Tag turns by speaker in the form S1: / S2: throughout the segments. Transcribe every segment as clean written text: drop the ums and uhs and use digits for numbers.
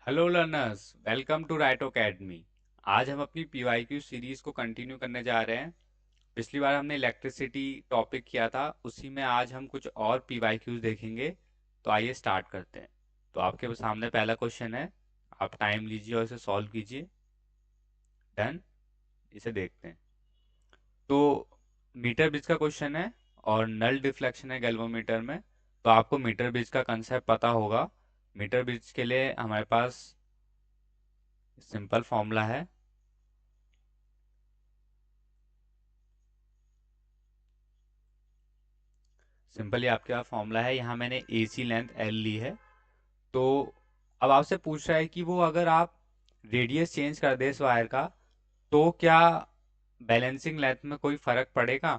S1: Hello learners, welcome to Right Academy. आज हम अपनी पीवाईक्यू सीरीज को कंटिन्यू करने जा रहे हैं। पिछली बार हमने इलेक्ट्रिसिटी टॉपिक किया था, उसी में आज हम कुछ और पीवाईक्यूज देखेंगे। तो आइए स्टार्ट करते हैं। तो आपके सामने पहला क्वेश्चन है, आप टाइम लीजिए और इसे सॉल्व कीजिए। डन। इसे देखते हैं। तो मीटर ब्रिज का क्वेश्चन है और नल डिफ्लेक्शन है गैल्वेनोमीटर में। तो आपको मीटर ब्रिज का कंसेप्ट पता होगा। मीटर ब्रिज के लिए हमारे पास सिंपल फॉर्मूला है। सिंपली आपके पास फॉर्मूला है, यहाँ मैंने एसी लेंथ एल ली है। तो अब आपसे पूछ रहा है कि वो अगर आप रेडियस चेंज कर दे इस वायर का, तो क्या बैलेंसिंग लेंथ में कोई फर्क पड़ेगा।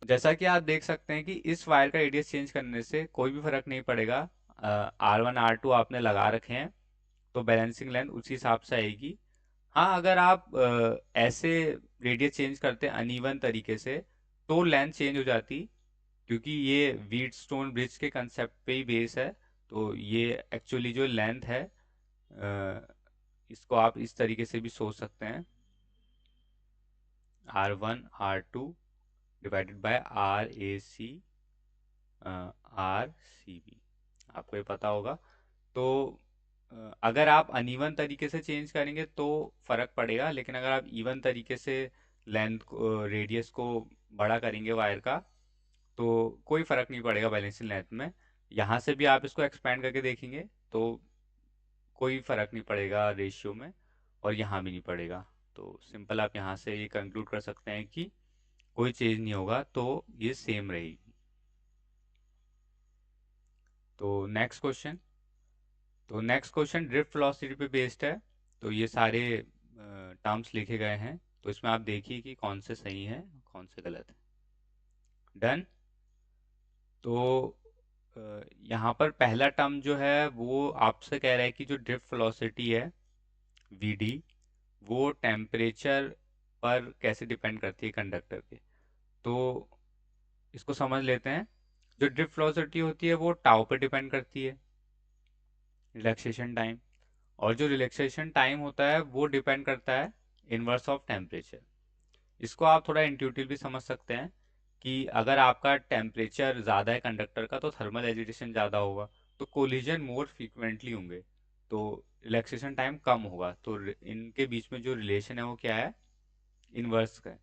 S1: जैसा कि आप देख सकते हैं कि इस वायर का रेडियस चेंज करने से कोई भी फर्क नहीं पड़ेगा। R1 R2 आपने लगा रखे हैं, तो बैलेंसिंग लेंथ उसी हिसाब से आएगी। हाँ, अगर आप ऐसे रेडियस चेंज करते अनइवन तरीके से, तो लेंथ चेंज हो जाती, क्योंकि ये व्हीटस्टोन ब्रिज के कंसेप्ट पे ही बेस है। तो ये एक्चुअली जो लेंथ है, इसको आप इस तरीके से भी सोच सकते हैं, R1 R2 divided by RAC RCB। आपको ये पता होगा। तो अगर आप अनइवन तरीके से चेंज करेंगे तो फर्क पड़ेगा, लेकिन अगर आप इवन तरीके से लेंथ को, रेडियस को बड़ा करेंगे वायर का, तो कोई फर्क नहीं पड़ेगा बैलेंसिंग लेंथ में। यहाँ से भी आप इसको एक्सपेंड करके देखेंगे तो कोई फर्क नहीं पड़ेगा रेशियो में, और यहाँ भी नहीं पड़ेगा। तो सिंपल आप यहाँ से ये कंक्लूड कर सकते हैं कि कोई चेंज नहीं होगा, तो ये सेम रहेगी। तो नेक्स्ट क्वेश्चन। तो नेक्स्ट क्वेश्चन ड्रिफ्ट वेलोसिटी पे बेस्ड है। तो ये सारे टर्म्स लिखे गए हैं, तो इसमें आप देखिए कि कौन से सही है कौन से गलत है। डन। तो यहाँ पर पहला टर्म जो है वो आपसे कह रहा है कि जो ड्रिफ्ट वेलोसिटी है VD, वो टेम्परेचर पर कैसे डिपेंड करती है कंडक्टर के। तो इसको समझ लेते हैं। जो ड्रिफ्ट वेलोसिटी होती है वो टाउ पे डिपेंड करती है, रिलैक्सेशन टाइम। और जो रिलैक्सेशन टाइम होता है वो डिपेंड करता है इनवर्स ऑफ टेम्परेचर। इसको आप थोड़ा इंट्यूटिव भी समझ सकते हैं कि अगर आपका टेम्परेचर ज़्यादा है कंडक्टर का, तो थर्मल एजिटेशन ज़्यादा होगा, तो कोलिजन मोर फ्रीक्वेंटली होंगे, तो रिलैक्सेशन टाइम कम होगा। तो इनके बीच में जो रिलेशन है वो क्या है, इनवर्स का है।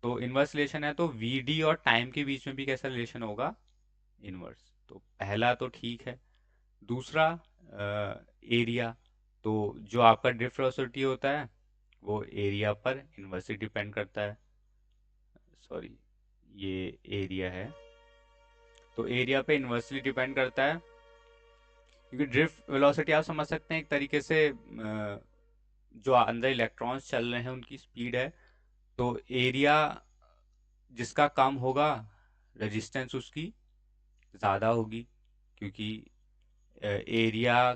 S1: तो इनवर्स रिलेशन है, तो VD और टाइम के बीच में भी कैसा रिलेशन होगा, इनवर्स। तो पहला तो ठीक है। दूसरा, एरिया। तो जो आपका ड्रिफ्ट वेलोसिटी होता है वो एरिया पर इनवर्सली डिपेंड करता है। सॉरी, ये एरिया है, तो एरिया पे इनवर्सली डिपेंड करता है, क्योंकि ड्रिफ्ट वेलोसिटी आप समझ सकते हैं एक तरीके से जो अंदर इलेक्ट्रॉन्स चल रहे हैं उनकी स्पीड है। तो एरिया जिसका कम होगा, रेजिस्टेंस उसकी ज़्यादा होगी, क्योंकि एरिया,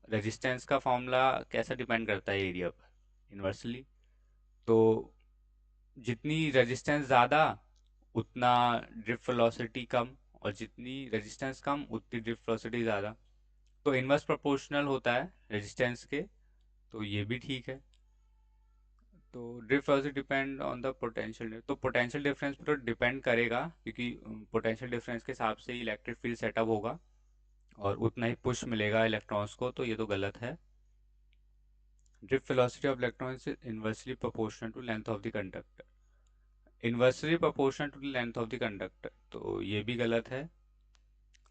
S1: रेजिस्टेंस का फॉर्मूला कैसा डिपेंड करता है एरिया पर, इनवर्सली। तो जितनी रेजिस्टेंस ज़्यादा उतना ड्रिफ्ट वेलोसिटी कम, और जितनी रेजिस्टेंस कम उतनी ड्रिफ्ट वेलोसिटी ज़्यादा। तो इनवर्स प्रोपोर्शनल होता है रेजिस्टेंस के। तो ये भी ठीक है। तो drift velocity depend on the potential, तो पोटेंशियल डिफरेंस पर तो डिपेंड करेगा, क्योंकि पोटेंशियल डिफरेंस के हिसाब से ही इलेक्ट्रिक फील्ड सेटअप होगा और उतना ही पुश मिलेगा इलेक्ट्रॉन्स को, तो ये तो गलत है। Drift velocity of electrons is inversely proportional to length of the conductor. Inversely proportional to length of the conductor, तो ये भी गलत है।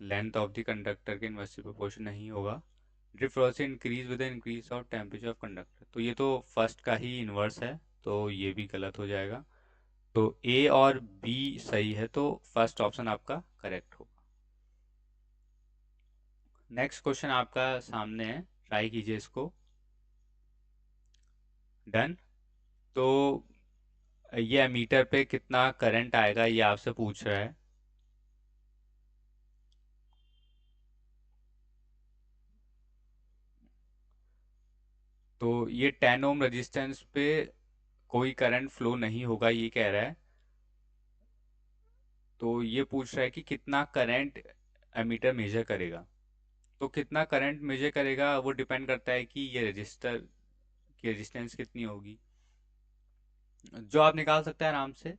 S1: लेंथ ऑफ द कंडक्टर के इनवर्सली प्रोपोर्शन नहीं होगा। Drift velocity increase with the increase of temperature of conductor, तो ये तो फर्स्ट का ही इनवर्स है, तो ये भी गलत हो जाएगा। तो ए और बी सही है, तो फर्स्ट ऑप्शन आपका करेक्ट होगा। नेक्स्ट क्वेश्चन आपका सामने है, ट्राई कीजिए इसको। डन। तो ये एमीटर पे कितना करंट आएगा ये आपसे पूछ रहा है। तो ये 10 ओम रेजिस्टेंस पे कोई करंट फ्लो नहीं होगा ये कह रहा है। तो ये पूछ रहा है कि कितना करंट एमीटर मेजर करेगा। तो कितना करंट मेजर करेगा वो डिपेंड करता है कि ये रजिस्टर की रेजिस्टेंस कितनी होगी, जो आप निकाल सकते हैं आराम से।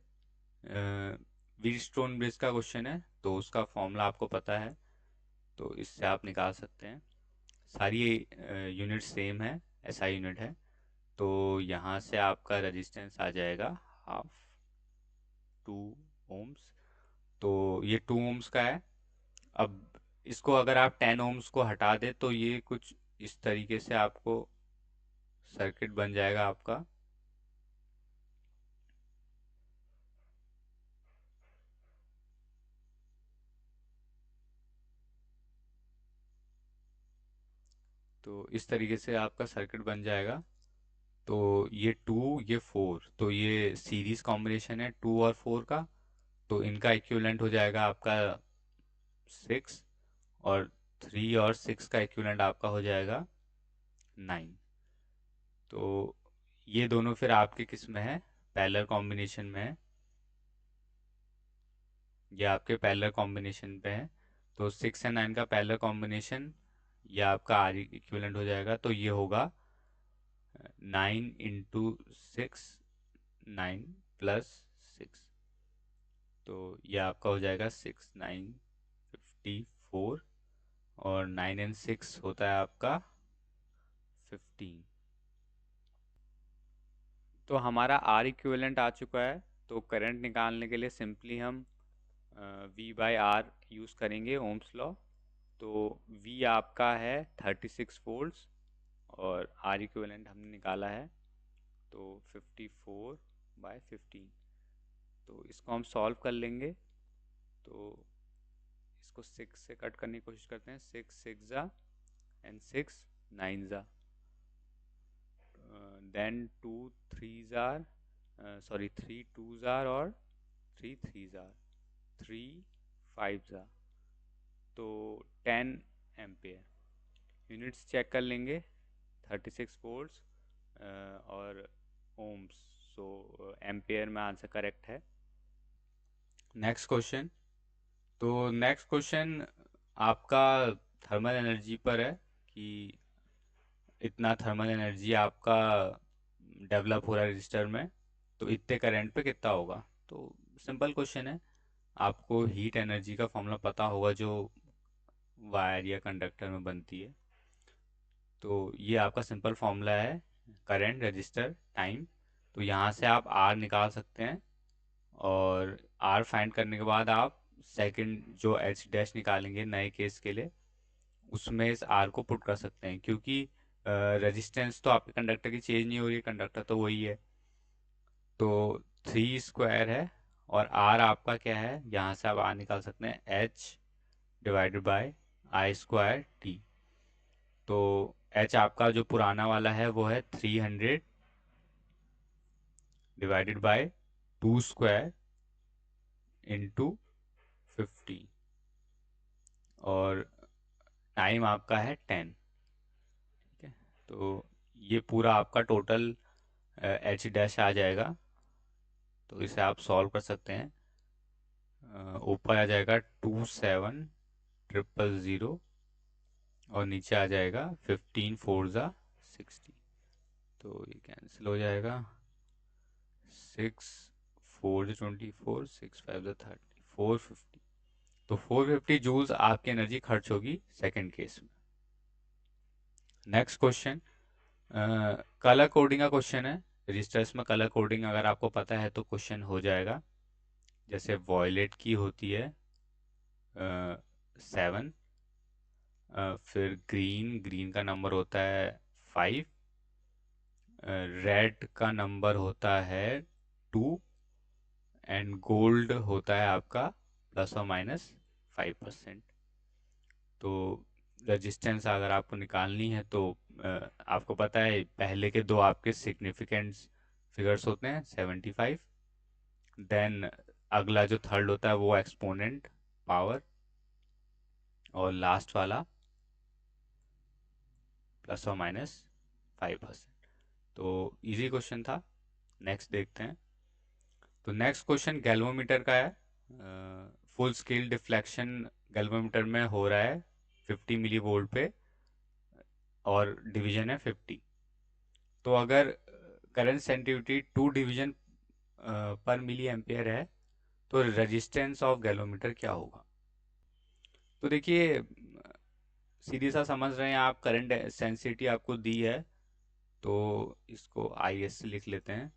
S1: व्हीटस्टोन ब्रिज का क्वेश्चन है तो उसका फॉर्मूला आपको पता है, तो इससे आप निकाल सकते हैं। सारी यूनिट सेम है, एसआई यूनिट है। तो यहाँ से आपका रेजिस्टेंस आ जाएगा हाफ 2 ओम्स। तो ये 2 ओम्स का है। अब इसको अगर आप 10 ओम्स को हटा दें तो ये कुछ इस तरीके से आपको सर्किट बन जाएगा आपका। तो इस तरीके से आपका सर्किट बन जाएगा। तो ये 2 ये 4, तो ये सीरीज कॉम्बिनेशन है 2 और 4 का। तो इनका इक्विवेलेंट हो जाएगा आपका 6, और 3 और 6 का इक्विवेलेंट आपका हो जाएगा 9। तो ये दोनों फिर आपके किस में है, पैरेलल कॉम्बिनेशन में है। ये आपके पैरेलल कॉम्बिनेशन पे है। तो 6 और 9 का पैरेलल कॉम्बिनेशन, ये आपका आर इक्विवेलेंट हो जाएगा। तो ये होगा 9 × 6, 9 + 6। तो ये आपका हो जाएगा 6 9 54, और 9 और 6 होता है आपका 15। तो हमारा आर इक्विवेलेंट आ चुका है। तो करंट निकालने के लिए सिंपली हम V/R यूज़ करेंगे, ओम्स लॉ। तो V आपका है 36 वोल्ट्स, और आर इक्विवेलेंट हमने निकाला है तो 54/15। तो इसको हम सॉल्व कर लेंगे। तो इसको 6 से कट करने की कोशिश करते हैं। 6 6 ज़ा एंड 6 9 ज़ा, देन 2 3 ज़ार, सॉरी 3 2 ज़ार, और 3 3 ज़ार, 3 5 ज़ा। तो 10 एम्पेयर। यूनिट्स चेक कर लेंगे, 36 वोल्ट्स और ओम्स। सो एम्पेयर में आंसर करेक्ट है। Next question. तो नेक्स्ट क्वेश्चन आपका थर्मल एनर्जी पर है कि इतना थर्मल एनर्जी आपका डेवलप हो रहा है रजिस्टर में, तो इतने करंट पे कितना होगा। तो सिंपल क्वेश्चन है। आपको हीट एनर्जी का फॉर्मूला पता होगा जो वायर या कंडक्टर में बनती है। तो ये आपका सिंपल फॉर्मूला है, करंट, रजिस्टर, टाइम। तो यहाँ से आप आर निकाल सकते हैं, और आर फाइंड करने के बाद आप सेकंड जो एच डैश निकालेंगे नए केस के लिए, उसमें इस आर को पुट कर सकते हैं, क्योंकि रेजिस्टेंस तो आपके कंडक्टर की चेंज नहीं हो रही है, कंडक्टर तो वही है। तो 3 स्क्वायर है, और आर आपका क्या है, यहाँ से आप आर निकाल सकते हैं, H/I²T। तो एच आपका जो पुराना वाला है वो है 300/2² × 50, और टाइम आपका है 10। ठीक है। तो ये पूरा आपका टोटल एच डैश आ जाएगा। तो इसे आप सॉल्व कर सकते हैं। ऊपर आ जाएगा 27 000, और नीचे आ जाएगा 15 4 × 60। तो ये कैंसिल हो जाएगा। 6 4 × 24, 6 5 30, 450। तो 450 जूल्स आपकी एनर्जी खर्च होगी सेकंड केस में। नेक्स्ट क्वेश्चन, कलर कोडिंग का क्वेश्चन है। रजिस्टर्स में कलर कोडिंग अगर आपको पता है तो क्वेश्चन हो जाएगा। जैसे वॉयलेट की होती है 7, फिर ग्रीन, ग्रीन का नंबर होता है 5, रेड का नंबर होता है 2, एंड गोल्ड होता है आपका ±5%। तो रेजिस्टेंस अगर आपको निकालनी है तो आपको पता है पहले के दो आपके सिग्निफिकेंट फिगर्स होते हैं 75, देन अगला जो थर्ड होता है वो एक्सपोनेंट पावर, और लास्ट वाला ±5%। तो इजी क्वेश्चन था। नेक्स्ट देखते हैं। तो नेक्स्ट क्वेश्चन गैल्वोमीटर का है। फुल स्केल डिफ्लेक्शन गैल्वोमीटर में हो रहा है 50 मिली वोल्ट पे और डिवीजन है 50। तो अगर करंट सेंसिटिविटी 2 डिवीजन पर मिली एम्पियर है तो रेजिस्टेंस ऑफ गैलोमीटर क्या होगा? तो देखिए, सीधी सा समझ रहे हैं आप, करंट सेंसिटिविटी आपको दी है तो इसको आई एस से लिख लेते हैं।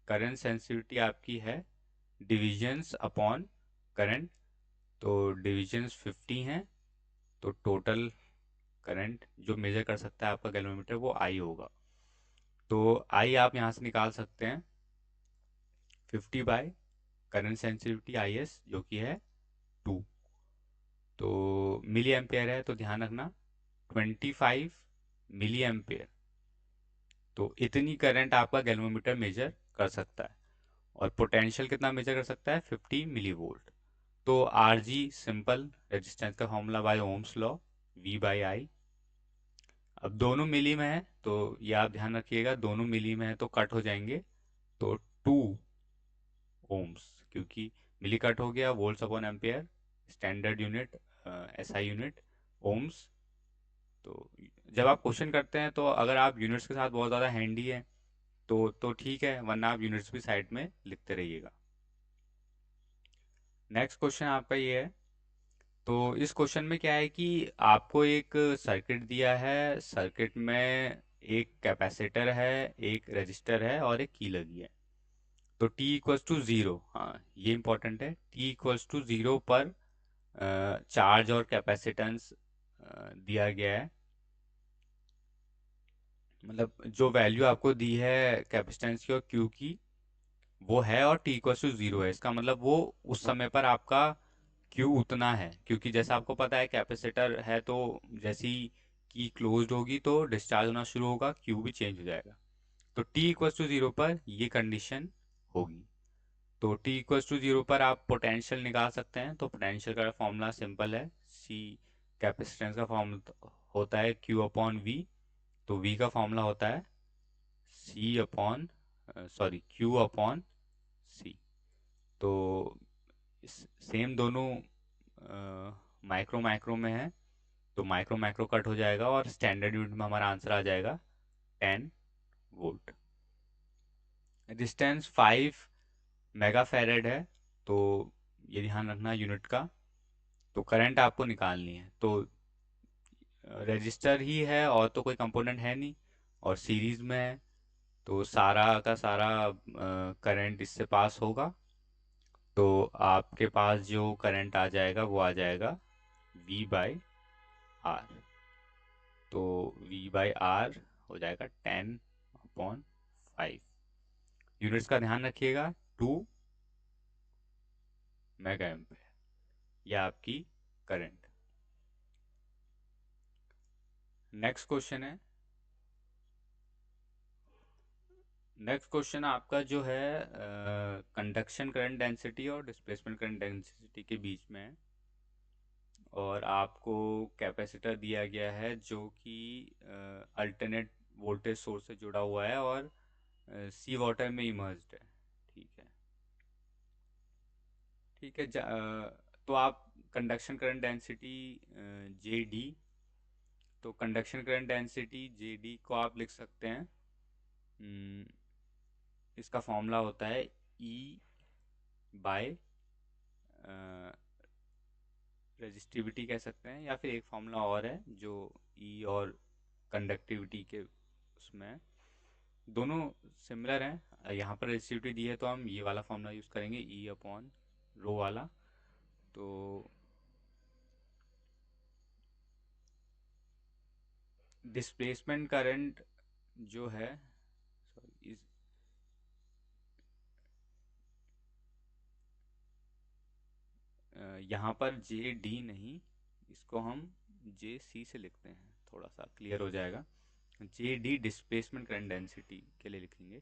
S1: करंट सेंसिटिविटी आपकी है डिविजन्स अपॉन करंट, तो डिविजन्स 50 हैं, तो टोटल करंट जो मेजर कर सकता है आपका गैलोमीटर वो आई होगा। तो आई आप यहाँ से निकाल सकते हैं 50 by current sensitivity I S जो कि है 2। तो मिली एम्पेयर है तो ध्यान रखना 25 मिली एम्पेयर, तो इतनी करंट आपका गैल्वेनोमीटर मेजर कर सकता है। और पोटेंशियल कितना मेजर कर सकता है? 50 मिली वोल्ट। तो आर जी सिंपल रेजिस्टेंस का formula by Ohm's law, V by I. अब दोनों मिली में है तो ये आप ध्यान रखिएगा, दोनों मिली में है तो कट हो जाएंगे, तो 2 ओम्स, क्योंकि मिली कट हो गया, volts upon ampere standard unit, SI unit ohms. तो जब आप क्वेश्चन करते हैं तो अगर आप यूनिट्स के साथ बहुत ज़्यादा हैंडी है तो ठीक है, वरना आप यूनिट्स भी साइड में लिखते रहिएगा। नेक्स्ट क्वेश्चन आपका ये है। तो इस क्वेश्चन में क्या है कि आपको एक सर्किट दिया है, सर्किट में एक कैपेसिटर है, एक रजिस्टर है और एक की लगी है। तो t इक्वल्स टू ज़ीरो, हाँ ये इंपॉर्टेंट है, t इक्वल्स टू ज़ीरो पर चार्ज और कैपेसिटेंस दिया गया है। मतलब जो वैल्यू आपको दी है कैपेसिटेंस की और क्यू की वो है, और t इक्वल्स टू ज़ीरो है, इसका मतलब वो उस समय पर आपका क्यू उतना है, क्योंकि जैसा आपको पता है कैपेसिटर है तो जैसी की क्लोज्ड होगी तो डिस्चार्ज होना शुरू होगा, क्यू भी चेंज हो जाएगा। तो t इक्वल्स टू ज़ीरो पर ये कंडीशन होगी। तो t इक्वल्स टू ज़ीरो पर आप पोटेंशियल निकाल सकते हैं। तो पोटेंशियल का फॉर्मूला सिंपल है, c कैपेसिटेंस का फॉर्मूला होता है q अपॉन v, तो v का फॉर्मूला होता है c upon sorry q upon c। तो सेम दोनों माइक्रो माइक्रो में है तो माइक्रो माइक्रो कट हो जाएगा और स्टैंडर्ड यूनिट में हमारा आंसर आ जाएगा 10 वोल्ट। डिस्टेंस 5 मेगा फैरेड है, तो ये ध्यान रखना यूनिट का। तो करंट आपको निकालनी है, तो रजिस्टर ही है और तो कोई कंपोनेंट है नहीं और सीरीज में है, तो सारा का सारा करंट इससे पास होगा। तो आपके पास जो करंट आ जाएगा वो आ जाएगा V बाई आर। तो V बाई आर हो जाएगा 10/5। यूनिट्स का ध्यान रखिएगा, 2 मेगा एम्पेयर, यह आपकी करंट। नेक्स्ट क्वेश्चन है। नेक्स्ट क्वेश्चन आपका जो है कंडक्शन करंट डेंसिटी और डिस्प्लेसमेंट करंट डेंसिटी के बीच में है, और आपको कैपेसिटर दिया गया है जो कि अल्टरनेट वोल्टेज सोर्स से जुड़ा हुआ है और सी वाटर में इमर्ज्ड है। ठीक है, ठीक है। तो आप conduction current density J D, तो conduction current density J D को आप लिख सकते हैं, हम्म, इसका फॉर्मूला होता है ई बाय रेजिस्टिविटी कह सकते हैं, या फिर एक फॉर्मूला और है जो ई और कंडक्टिविटी के उसमें है। दोनों सिमिलर हैं। यहाँ पर रेजिस्टिविटी दी है तो हम ये वाला फॉर्मूला यूज़ करेंगे, ई अपॉन रो वाला। तो डिस्प्लेसमेंट करंट जो है, सॉरी, इस यहाँ पर जे डी नहीं, इसको हम जे सी से लिखते हैं, थोड़ा सा क्लियर हो जाएगा। जे डी डिस्प्लेसमेंट करंट डेंसिटी के लिए लिखेंगे।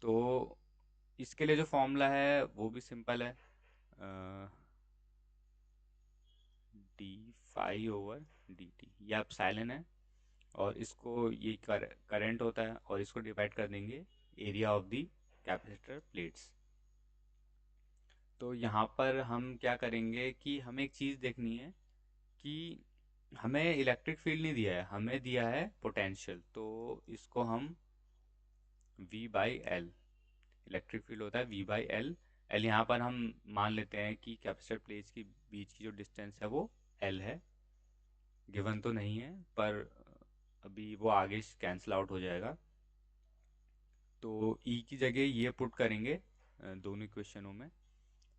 S1: तो इसके लिए जो फॉर्मूला है वो भी सिंपल है, d phi over d t, ये आप साइलेंट है, और इसको ये करंट होता है और इसको डिवाइड कर देंगे area of the capacitor plates. तो यहाँ पर हम क्या करेंगे कि हमें एक चीज़ देखनी है कि हमें इलेक्ट्रिक फील्ड नहीं दिया है, हमें दिया है पोटेंशियल। तो इसको हम V by L, electric field होता है V बाई एल। एल यहाँ पर हम मान लेते हैं कि कैपेसिटर प्लेट्स के बीच की जो डिस्टेंस है वो एल है। गिवन तो नहीं है पर अभी वो आगे कैंसिल आउट हो जाएगा। तो E की जगह ये पुट करेंगे दोनों इक्वेशनों में।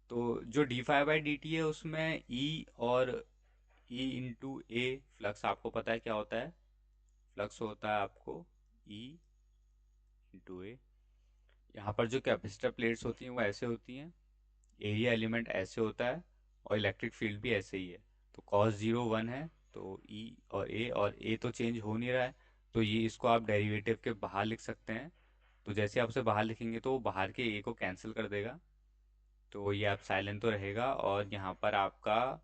S1: तो जो d phi by D t है उसमें E और E इंटू ए, फ्लक्स आपको पता है क्या होता है, फ्लक्स होता है आपको E इंटू ए। यहाँ पर जो कैपेसिटर प्लेट्स होती हैं वो ऐसे होती हैं, एरिया एलिमेंट ऐसे होता है, और इलेक्ट्रिक फील्ड भी ऐसे ही है। तो कॉस जीरो वन है, तो ई और ए तो चेंज हो नहीं रहा है, तो ये इसको आप डेरिवेटिव के बाहर लिख सकते हैं। तो जैसे आप उसे बाहर लिखेंगे तो वो बाहर के ए को कैंसिल कर देगा, तो ये आप साइलेंट तो रहेगा। और यहाँ पर आपका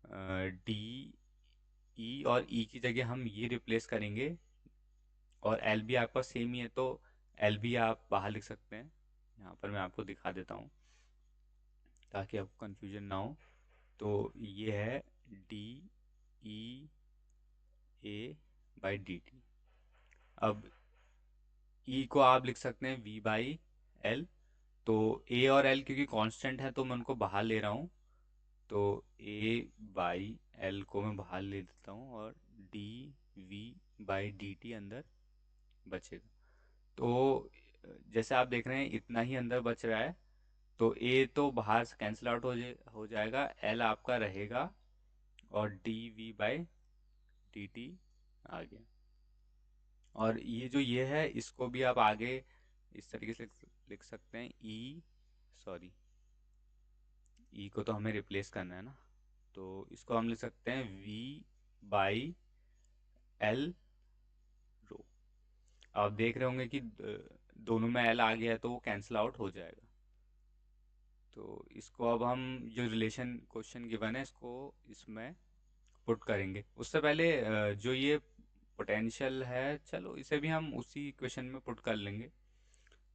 S1: डी ई और ई की जगह हम ये रिप्लेस करेंगे, और एल भी आपका सेम ही है तो एल भी आप बाहर लिख सकते हैं। यहाँ पर मैं आपको दिखा देता हूँ ताकि आपको कन्फ्यूजन ना हो। तो ये है D E A by D T. अब ई को आप लिख सकते हैं वी बाई एल। तो ए और एल क्योंकि कांस्टेंट है तो मैं उनको बाहर ले रहा हूँ, तो ए बाई एल को मैं बाहर ले लेता हूँ, और D V by D t अंदर बचेगा। तो जैसे आप देख रहे हैं इतना ही अंदर बच रहा है, तो ए तो बाहर से कैंसिल आउट हो जाएगा, एल आपका रहेगा, और D V by D T आ गया। और ये जो ये है इसको भी आप आगे इस तरीके से लिख सकते हैं, ई, सॉरी, ई को तो हमें रिप्लेस करना है ना, तो इसको हम लिख सकते हैं वी बाई एल रो। आप देख रहे होंगे कि दोनों में एल आ गया है तो वो कैंसिल आउट हो जाएगा। तो इसको अब हम जो रिलेशन क्वेश्चन गिवन है इसको इसमें पुट करेंगे। उससे पहले जो ये पोटेंशियल है, चलो इसे भी हम उसी इक्वेशन में पुट कर लेंगे।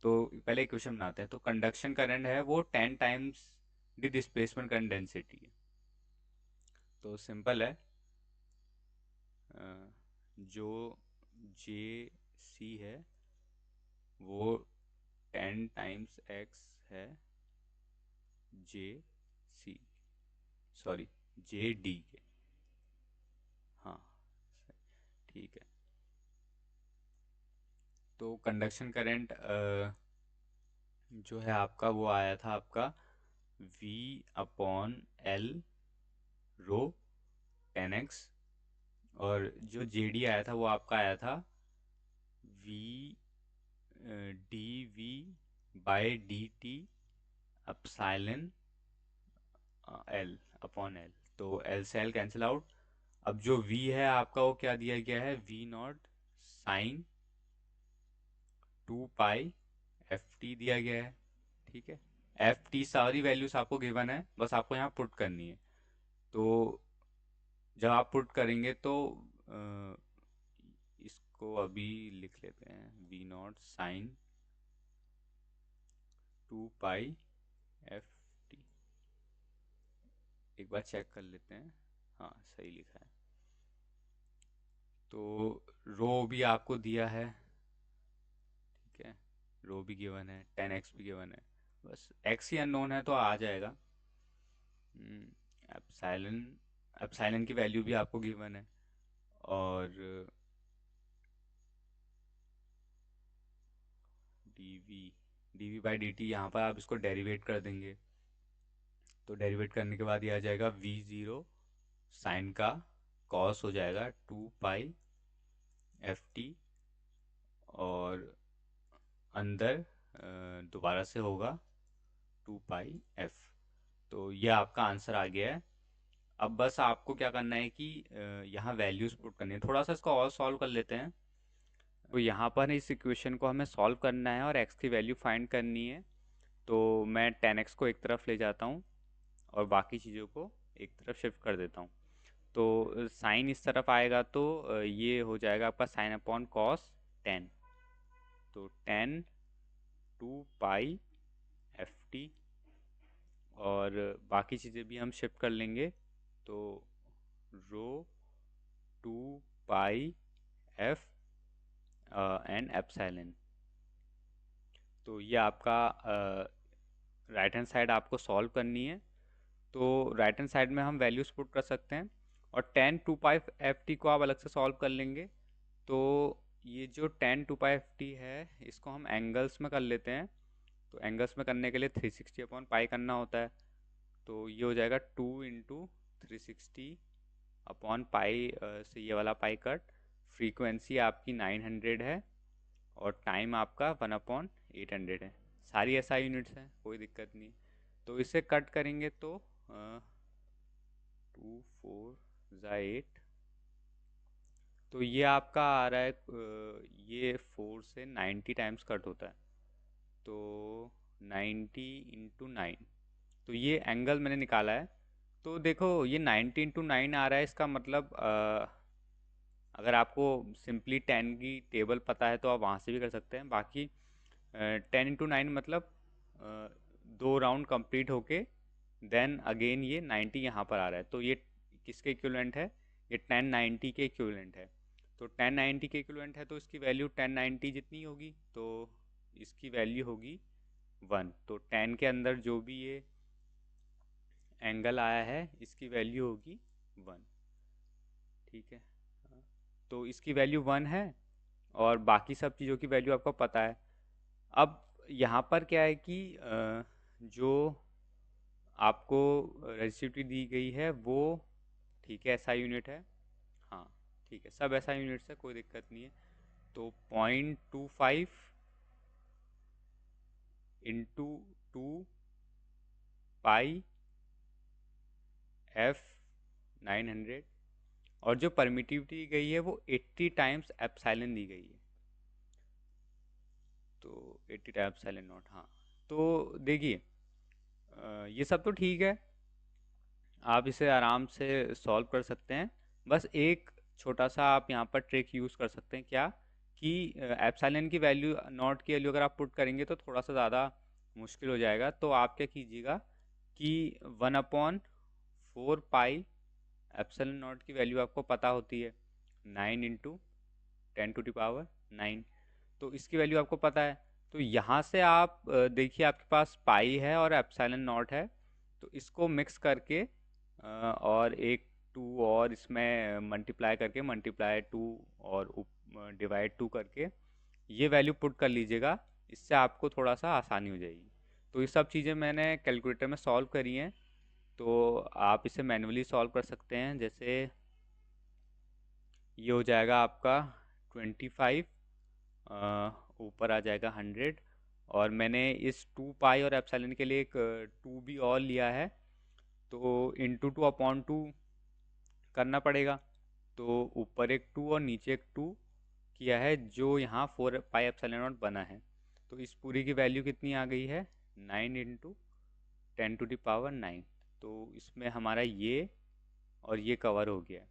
S1: तो पहले इक्वेशन बनाते हैं। तो कंडक्शन करंट है वो 10 times the displacement current density है। तो सिंपल है, अ, जो जे सी है वो 10 टाइम्स एक्स है जे सी, सॉरी जे डी के, हाँ ठीक है। तो कंडक्शन करंट जो है आपका वो आया था आपका V अपॉन एल रो 10x, और जो JD आया था वो आपका आया था V d V by D t epsilon L upon L. तो एल से एल कैंसिल आउट। अब जो V है आपका वो क्या दिया गया है, V naught sine 2 pi F T दिया गया है, ठीक है। एफ टी सारी वैल्यूज आपको गिवन है, बस आपको यहाँ पुट करनी है। तो जब आप पुट करेंगे तो अ, इसको अभी लिख लेते हैं, V naught sine 2 pi F T. एक बार चेक कर लेते हैं, हाँ सही लिखा है। तो रो भी आपको दिया है, ठीक है, रो भी गिवन है, 10x भी गिवन है, बस x ही अननोन है तो आ जाएगा। एप्साइलन, एप्साइलन की वैल्यू भी आपको गिवन है, और dv dv by D T यहाँ पर आप इसको डेरिवेट कर देंगे। तो डेरिवेट करने के बाद ये आ जाएगा v ज़ीरो साइन का कॉस हो जाएगा 2 पाई एफ टी, और अंदर दोबारा से होगा 2 पाई एफ। तो ये आपका आंसर आ गया है। अब बस आपको क्या करना है कि यहाँ वैल्यूज पुट करनी है। थोड़ा सा इसको और सॉल्व कर लेते हैं। तो यहाँ पर इस इक्वेशन को हमें सॉल्व करना है और x की वैल्यू फाइंड करनी है। तो मैं 10x को एक तरफ ले जाता हूँ और बाकी चीज़ों को एक तरफ शिफ्ट कर देता हूँ। तो साइन इस तरफ आएगा तो ये हो जाएगा आपका साइन अपॉन कॉस 10। तो 10 2 पाई एफ टी, और बाकी चीज़ें भी हम शिफ्ट कर लेंगे। तो रो 2 पाई एफ एंड एप्सिलॉन। तो ये आपका राइट हैंड साइड आपको सॉल्व करनी है। तो राइट हैंड साइड में हम वैल्यूज पुट कर सकते हैं, और 10 2 पाई एफ टी को आप अलग से सॉल्व कर लेंगे। तो ये जो 10 2 पाई एफ टी है, इसको हम एंगल्स में कर लेते हैं। तो एंगल्स में करने के लिए 360/पाई करना होता है। तो ये हो जाएगा 2 × 360/पाई से ये वाला पाई कट। फ्रीक्वेंसी आपकी 900 है, और टाइम आपका 1/800 है। सारी एसआई यूनिट्स हैं, कोई दिक्कत नहीं। तो इसे कट करेंगे तो 2 4 8, तो ये आपका आ रहा है ये 4 से 90 टाइम्स कट होता है। तो 90 × 9, तो ये एंगल मैंने निकाला है। तो देखो ये 90 × 9 आ रहा है, इसका मतलब अगर आपको सिंपली 10 की टेबल पता है तो आप वहाँ से भी कर सकते हैं। बाकी 10 × 9 मतलब 2 राउंड कंप्लीट होके देन अगेन ये 90 यहाँ पर आ रहा है। तो ये किसके इक्विवेलेंट है? ये 1090 के इक्विवेलेंट है। तो 1090 के इक्विवेलेंट है, तो इसकी वैल्यू 1090 जितनी होगी, तो इसकी वैल्यू होगी 1। तो 10 के अंदर जो भी ये एंगल आया है, इसकी वैल्यू होगी 1। ठीक है, तो इसकी वैल्यू 1 है, और बाकी सब चीज़ों की वैल्यू आपको पता है। अब यहाँ पर क्या है कि जो आपको रेजिस्टिविटी दी गई है वो, ठीक है, ऐसा यूनिट है। हाँ, ठीक है, सब ऐसा यूनिट्स है, कोई दिक्कत नहीं है। तो 0.25 इंटू 2 पाई F 900, और जो परमिटिविटी दी गई है वो 80 टाइम्स एप्सिलॉन दी गई है। तो 80 टाइम्स एप्सिलॉन नॉट। हाँ, तो देखिए ये सब तो ठीक है, आप इसे आराम से सॉल्व कर सकते हैं। बस एक छोटा सा आप यहाँ पर ट्रिक यूज़ कर सकते हैं, क्या कि एप्सिलॉन की वैल्यू, नॉट की वैल्यू अगर आप पुट करेंगे तो थोड़ा सा ज़्यादा मुश्किल हो जाएगा। तो आप क्या कीजिएगा कि 1/4 पाई एप्सिलॉन नॉट की वैल्यू आपको पता होती है, 9 × 10⁻⁹। तो इसकी वैल्यू आपको पता है। तो यहाँ से आप देखिए आपके पास पाई है और एप्सिलॉन नॉट है, तो इसको मिक्स करके और एक 2 और इसमें मल्टीप्लाई करके, मल्टीप्लाई 2 और डिवाइड 2 करके ये वैल्यू पुट कर लीजिएगा। इससे आपको थोड़ा सा आसानी हो जाएगी। तो ये सब चीज़ें मैंने कैलकुलेटर में सॉल्व करी हैं। तो आप इसे मैन्युअली सॉल्व कर सकते हैं। जैसे ये हो जाएगा आपका 25, ऊपर आ जाएगा 100, और मैंने इस 2 पाई और एप्सिलॉन के लिए एक 2 भी और लिया है, तो इंटू 2/2 करना पड़ेगा। तो ऊपर एक 2 और नीचे एक 2 किया है, जो यहाँ 4 पाई एप्सिलॉन नॉट बना है। तो इस पूरी की वैल्यू कितनी आ गई है? 9 × 10⁻⁹। तो इसमें हमारा ये और ये कवर हो गया,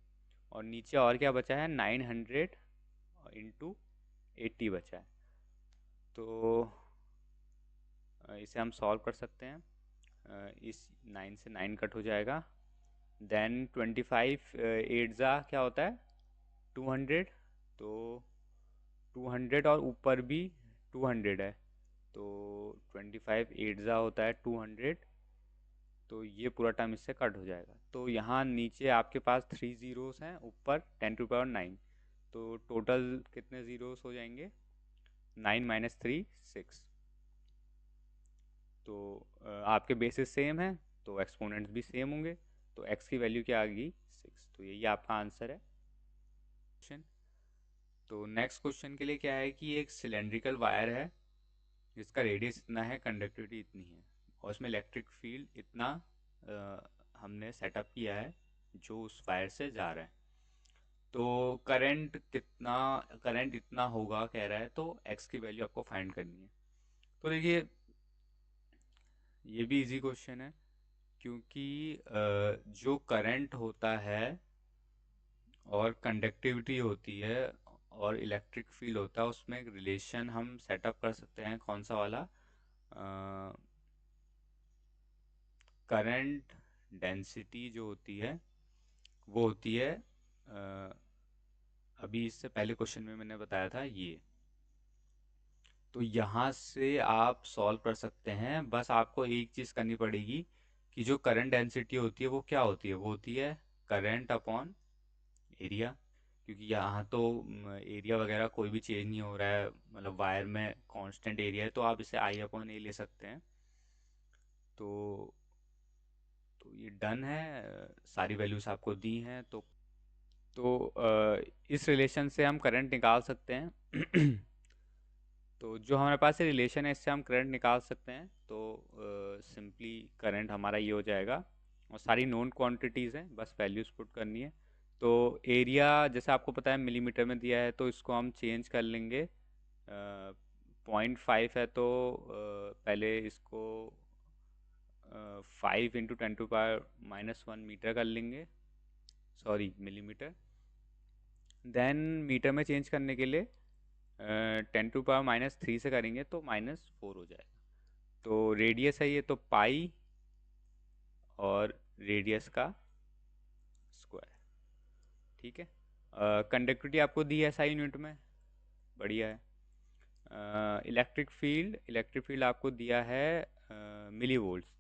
S1: और नीचे और क्या बचा है? 900 × 80 बचा है। तो इसे हम सॉल्व कर सकते हैं। इस 9 से 9 कट हो जाएगा। देन 25 8 ज़ा क्या होता है? 200। तो 200 और ऊपर भी 200 है, तो 25 8 ज़ा होता है 200। तो ये पूरा टर्म इससे कट हो जाएगा। तो यहाँ नीचे आपके पास 3 ज़ीरोस हैं, ऊपर 10⁻⁹। तो टोटल कितने ज़ीरोस हो जाएंगे? 9 - 3 6। तो आपके बेसिस सेम है, तो एक्सपोनेंट्स भी सेम होंगे। तो x की वैल्यू क्या आ गई? 6। तो यही आपका आंसर है क्वेश्चन। तो नेक्स्ट क्वेश्चन के लिए क्या है कि एक सिलेंड्रिकल वायर है जिसका रेडियस इतना है, कंडक्टिविटी इतनी है, और उसमें इलेक्ट्रिक फील्ड इतना हमने सेटअप किया है जो उस वायर से जा रहा है। तो करंट इतना होगा कह रहा है, तो x की वैल्यू आपको फाइंड करनी है। तो देखिए ये भी इजी क्वेश्चन है, क्योंकि जो करंट होता है और कंडक्टिविटी होती है और इलेक्ट्रिक फील्ड होता है, उसमें एक रिलेशन हम सेटअप कर सकते हैं। कौन सा वाला? करंट डेंसिटी जो होती है वो होती है अभी इससे पहले क्वेश्चन में मैंने बताया था ये। तो यहाँ से आप सॉल्व कर सकते हैं, बस आपको एक चीज़ करनी पड़ेगी कि जो करंट डेंसिटी होती है वो क्या होती है, वो होती है करंट अपॉन एरिया। क्योंकि यहाँ तो एरिया वगैरह कोई भी चेंज नहीं हो रहा है, मतलब वायर में कांस्टेंट एरिया है, तो आप इसे आई अपॉन ए ले सकते हैं। तो ये डन है, सारी वैल्यूज आपको दी हैं। तो इस रिलेशन से हम करंट निकाल सकते हैं। तो जो हमारे पास रिलेशन है इससे हम करंट निकाल सकते हैं। तो सिंपली करंट हमारा ये हो जाएगा, और सारी नोन क्वांटिटीज़ हैं, बस वैल्यूज पुट करनी है। तो एरिया जैसे आपको पता है मिलीमीटर में दिया है, तो इसको हम चेंज कर लेंगे। 0.5 है तो पहले इसको 5 × 10⁻⁻1 मीटर कर लेंगे, सॉरी मिलीमीटर। देन मीटर में चेंज करने के लिए 10⁻³ से करेंगे तो -4 हो जाएगा। तो रेडियस है ये, तो पाई और रेडियस का स्क्वायर। ठीक है। कंडक्टिविटी आपको दी है SI यूनिट में, बढ़िया है। इलेक्ट्रिक फील्ड आपको दिया है मिली वोल्ट्स,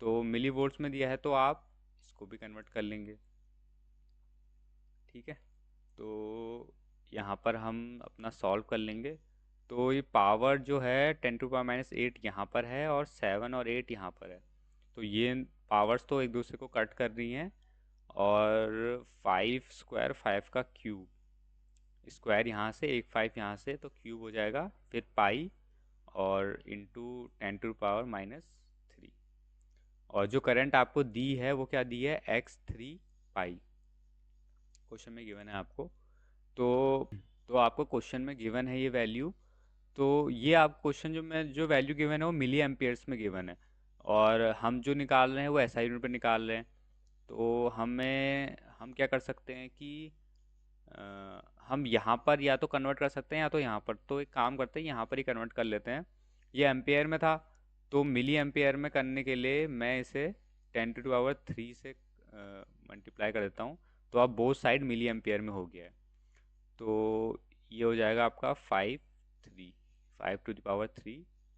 S1: तो मिली वोल्ट्स में दिया है तो आप इसको भी कन्वर्ट कर लेंगे। ठीक है। तो यहाँ पर हम अपना सॉल्व कर लेंगे। तो ये पावर जो है 10⁻⁸ यहाँ पर है, और 7 और 8 यहाँ पर है। तो ये पावर्स तो एक दूसरे को कट कर रही हैं, और 5 स्क्वायर 5 का क्यूब, स्क्वायर यहाँ से, एक 5 यहाँ से, तो क्यूब हो जाएगा, फिर पाई और इंटू 10⁻⁻3। और जो करंट आपको दी है वो क्या दी है, x3 पाई, क्वेश्चन में गिवन है आपको। तो तो आपको क्वेश्चन में गिवन है ये वैल्यू। तो ये आप क्वेश्चन जो वैल्यू गिवन है वो मिली एम्पियर्स में गिवन है, और हम जो निकाल रहे हैं वो SI यूनिट पे निकाल रहे हैं। तो हम क्या कर सकते हैं कि हम यहाँ पर या तो कन्वर्ट कर सकते हैं या तो यहाँ पर। तो एक काम करते हैं, यहाँ पर ही कन्वर्ट कर लेते हैं। ये एम्पेयर में था, तो मिली एम्पेयर में करने के लिए मैं इसे 10⁻³ से मल्टीप्लाई कर देता हूँ। तो अब बोथ साइड मिली एम्पेयर में हो गया है। तो ये हो जाएगा आपका 5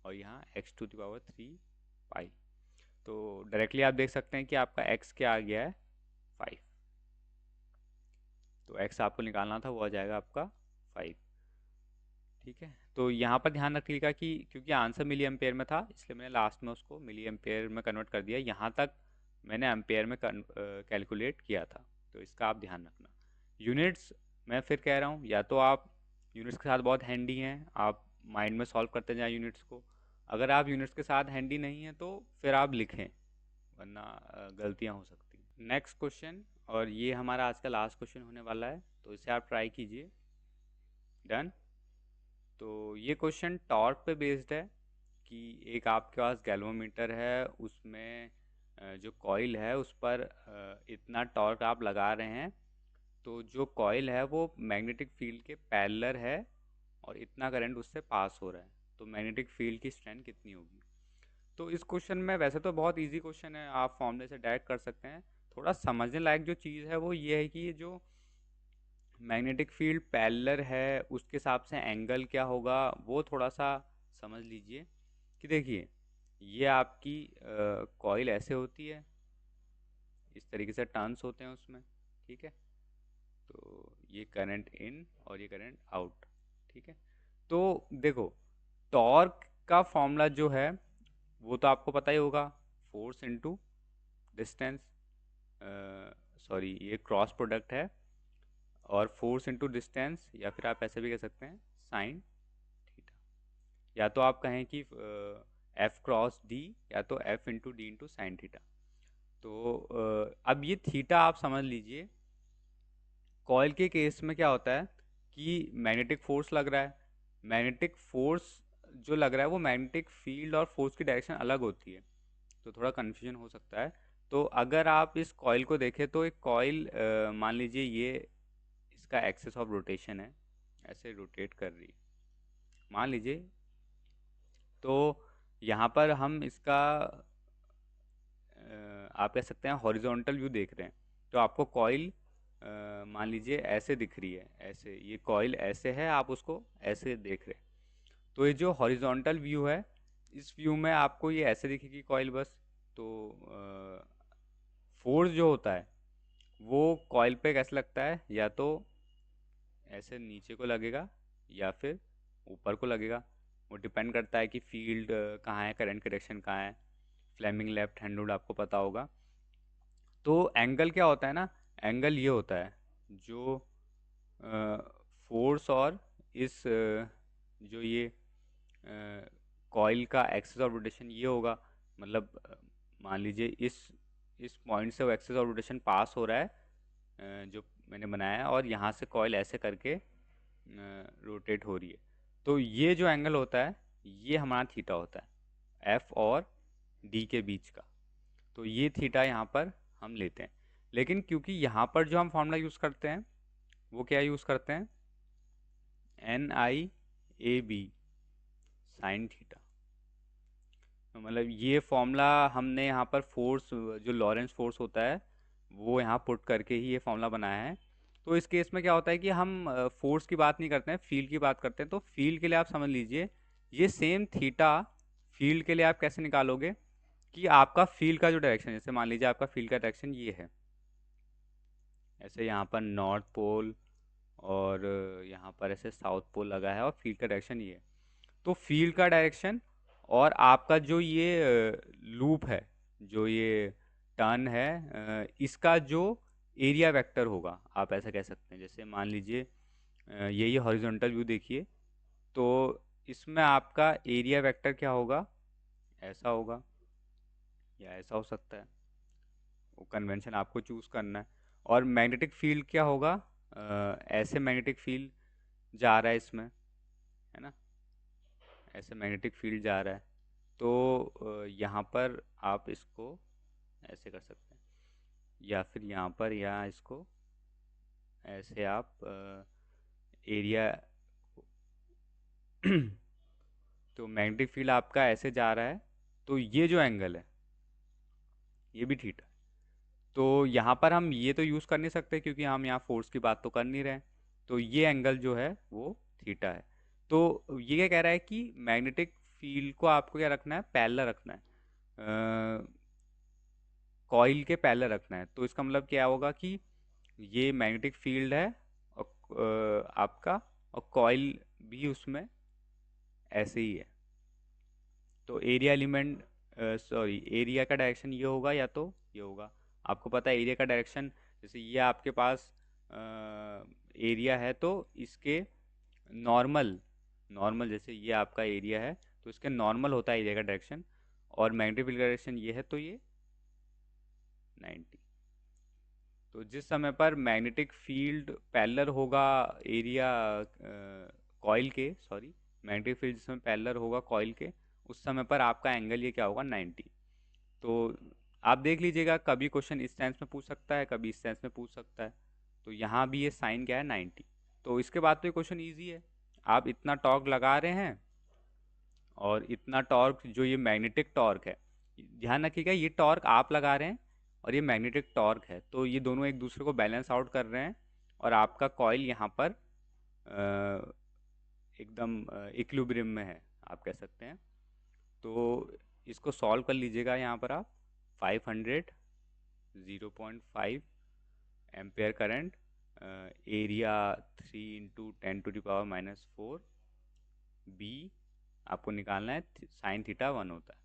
S1: और यहाँ x⁻³ पाई। तो डायरेक्टली आप देख सकते हैं कि आपका x क्या आ गया है, 5। तो x आपको निकालना था, वो आ जाएगा आपका 5। ठीक है। तो यहाँ पर ध्यान रखिएगा कि क्योंकि आंसर मिली एम्पेयर में था, इसलिए मैंने लास्ट में उसको मिली एम्पेयर में कन्वर्ट कर दिया। यहाँ तक मैंने एम्पेयर में कैलकुलेट किया था, तो इसका आप ध्यान रखना। यूनिट्स, मैं फिर कह रहा हूँ, या तो आप यूनिट्स के साथ बहुत हैंडी हैं, आप माइंड में सॉल्व करते जाएं यूनिट्स को। अगर आप यूनिट्स के साथ हैंडी नहीं हैं तो फिर आप लिखें, वरना गलतियाँ हो सकती हैं। नेक्स्ट क्वेश्चन, और ये हमारा आज का लास्ट क्वेश्चन होने वाला है, तो इसे आप ट्राई कीजिए। डन। तो ये क्वेश्चन टॉर्क पे बेस्ड है, कि एक आपके पास गैल्वोमीटर है, उसमें जो कॉइल है उस पर इतना टॉर्क आप लगा रहे हैं, तो जो कॉइल है वो मैग्नेटिक फील्ड के पैरेलल है, और इतना करंट उससे पास हो रहा है, तो मैग्नेटिक फील्ड की स्ट्रेंथ कितनी होगी। तो इस क्वेश्चन में, वैसे तो बहुत इजी क्वेश्चन है, आप फॉर्मूले से डायरेक्ट कर सकते हैं। थोड़ा समझने लायक जो चीज़ है वो ये है कि ये जो मैग्नेटिक फील्ड पैरेलल है उसके हिसाब से एंगल क्या होगा, वो थोड़ा सा समझ लीजिए। कि देखिए, ये आपकी कॉइल ऐसे होती है, इस तरीके से टर्न्स होते हैं उसमें। ठीक है। तो ये करंट इन और ये करंट आउट। ठीक है। तो देखो, टॉर्क का फॉर्मूला जो है वो तो आपको पता ही होगा, फोर्स इनटू डिस्टेंस, सॉरी ये क्रॉस प्रोडक्ट है, और फोर्स इनटू डिस्टेंस, या फिर आप ऐसे भी कह सकते हैं साइन थीटा, या तो आप कहें कि एफ क्रॉस डी, या तो F into D into sine theta. तो अब ये थीटा आप समझ लीजिए, कॉइल के केस में क्या होता है कि मैग्नेटिक फोर्स लग रहा है। मैग्नेटिक फोर्स जो लग रहा है वो मैग्नेटिक फील्ड और फोर्स की डायरेक्शन अलग होती है, तो थोड़ा कन्फ्यूजन हो सकता है। तो अगर आप इस कॉइल को देखें, तो एक कॉइल मान लीजिए ये इसका एक्सेस ऑफ रोटेशन है, ऐसे रोटेट कर रही है मान लीजिए। तो यहाँ पर हम इसका आप कह सकते हैं हॉरिजॉन्टल व्यू देख रहे हैं। तो आपको कॉइल मान लीजिए ऐसे दिख रही है, ऐसे ये कॉइल ऐसे है, आप उसको ऐसे देख रहे हैं। तो ये जो हॉरिजॉन्टल व्यू है, इस व्यू में आपको ये ऐसे दिखेगी कॉइल बस। तो फोर्स जो होता है वो कॉइल पे कैसे लगता है, या तो ऐसे नीचे को लगेगा या फिर ऊपर को लगेगा। वो डिपेंड करता है कि फील्ड कहाँ है, करंट की डायरेक्शन कहाँ है। फ्लेमिंग लेफ्ट हैंड रूल आपको पता होगा। तो एंगल क्या होता है ना, एंगल ये होता है जो फोर्स और इस जो ये कॉइल का एक्सिस ऑफ रोटेशन ये होगा। मतलब मान लीजिए इस पॉइंट से वो एक्सिस ऑफ रोटेशन पास हो रहा है, जो मैंने बनाया है, और यहाँ से कॉइल ऐसे करके रोटेट हो रही है। तो ये जो एंगल होता है ये हमारा थीटा होता है, एफ और डी के बीच का। तो ये थीटा यहाँ पर हम लेते हैं। लेकिन क्योंकि यहाँ पर जो हम फॉर्मूला यूज़ करते हैं वो क्या यूज़ करते हैं, N I A B sine theta. मतलब ये फॉर्मूला हमने यहाँ पर फोर्स, जो लॉरेंस फोर्स होता है वो यहाँ पुट करके ही ये फॉर्मूला बनाया है। तो इस केस में क्या होता है कि हम फोर्स की बात नहीं करते हैं, फील्ड की बात करते हैं। तो फील्ड के लिए आप समझ लीजिए ये सेम थीटा फील्ड के लिए आप कैसे निकालोगे कि आपका फील्ड का जो डायरेक्शन, जैसे मान लीजिए आपका फील्ड का डायरेक्शन ये है, ऐसे यहाँ पर नॉर्थ पोल और यहाँ पर ऐसे साउथ पोल लगा है, और फील्ड का डायरेक्शन ये है। तो फील्ड का डायरेक्शन और आपका जो ये लूप है, जो ये टर्न है, इसका जो एरिया वेक्टर होगा, आप ऐसा कह सकते हैं। जैसे मान लीजिए ये हॉरिजॉन्टल व्यू देखिए, तो इसमें आपका एरिया वेक्टर क्या होगा, ऐसा होगा या ऐसा हो सकता है। वो कन्वेंशन आपको चूज़ करना है। और मैग्नेटिक फील्ड क्या होगा, ऐसे मैग्नेटिक फील्ड जा रहा है इसमें, है ना, ऐसे मैग्नेटिक फील्ड जा रहा है। तो यहाँ पर आप इसको ऐसे कर सकते हैं, या फिर यहाँ पर, या इसको ऐसे आप एरिया तो मैग्नेटिक फील्ड आपका ऐसे जा रहा है, तो ये जो एंगल है ये भी थीटा। तो यहाँ पर हम ये तो यूज़ कर नहीं सकते क्योंकि हम यहाँ फोर्स की बात तो कर नहीं रहे। तो ये एंगल जो है वो थीटा है। तो ये क्या कह रहा है कि मैग्नेटिक फील्ड को आपको क्या रखना है, पैरेलल रखना है, कॉइल के पैरेलल रखना है। तो इसका मतलब क्या होगा कि ये मैग्नेटिक फील्ड है और आपका, और कॉइल भी उसमें ऐसे ही है। तो एरिया एलिमेंट, सॉरी, एरिया का डायरेक्शन ये होगा या तो ये होगा। आपको पता है एरिया का डायरेक्शन, जैसे ये आपके पास एरिया है तो इसके नॉर्मल, नॉर्मल जैसे ये आपका एरिया है तो इसके नॉर्मल होता है एरिया का डायरेक्शन, और मैग्नेटिक फील्ड का डायरेक्शन ये है तो ये 90। तो जिस समय पर मैग्नेटिक फील्ड पैरेलल होगा एरिया कॉइल के, सॉरी, मैग्नेटिक फील्ड जिस समय पैरेलल होगा कॉइल के, उस समय पर आपका एंगल ये क्या होगा, 90। तो आप देख लीजिएगा, कभी क्वेश्चन इस सेंस में पूछ सकता है, कभी इस सेंस में पूछ सकता है। तो यहाँ भी ये साइन क्या है, 90। तो इसके बाद तो ये क्वेश्चन ईजी है। आप इतना टॉर्क लगा रहे हैं, और इतना टॉर्क जो ये मैग्नेटिक टॉर्क है, ध्यान रखिएगा ये टॉर्क आप लगा रहे हैं और ये मैग्नेटिक टॉर्क है, तो ये दोनों एक दूसरे को बैलेंस आउट कर रहे हैं, और आपका कॉइल यहाँ पर एकदम इक्विलिब्रियम में है, आप कह सकते हैं। तो इसको सॉल्व कर लीजिएगा यहाँ पर आप। 500, 0.5 एम्पेयर करंट, एरिया 3 × 10⁻⁻⁴ बी आपको निकालना है, साइन थीटा 1 होता है।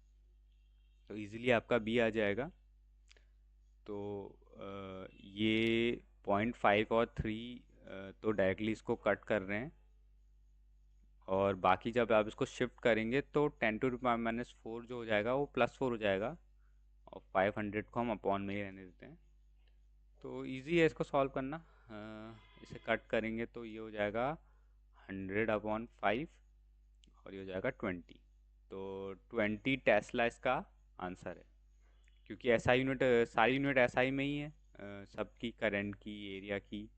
S1: तो इजीली आपका बी आ जाएगा। तो ये 0.5 और 3 तो डायरेक्टली इसको कट कर रहे हैं, और बाकी जब आप इसको शिफ्ट करेंगे तो 10⁻⁻⁴ जो हो जाएगा वो +4 हो जाएगा, और 500 को हम अपॉन में ही रहने देते हैं। तो इजी है इसको सॉल्व करना। इसे कट करेंगे तो ये हो जाएगा 100/5, और ये हो जाएगा 20। तो 20 टेस्ला इसका आंसर है, क्योंकि एसआई यूनिट, सारी यूनिट एसआई में ही है, सबकी, करंट की, एरिया की।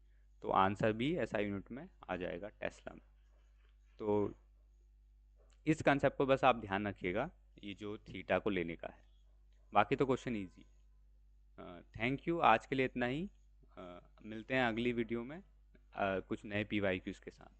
S1: तो आंसर भी एसआई यूनिट में आ जाएगा, टेस्ला में। तो इस कंसेप्ट को बस आप ध्यान रखिएगा, ये जो थीटा को लेने का है। बाकी तो क्वेश्चन ईजी। थैंक यू, आज के लिए इतना ही। मिलते हैं अगली वीडियो में कुछ नए पीवाईक्यूज के साथ।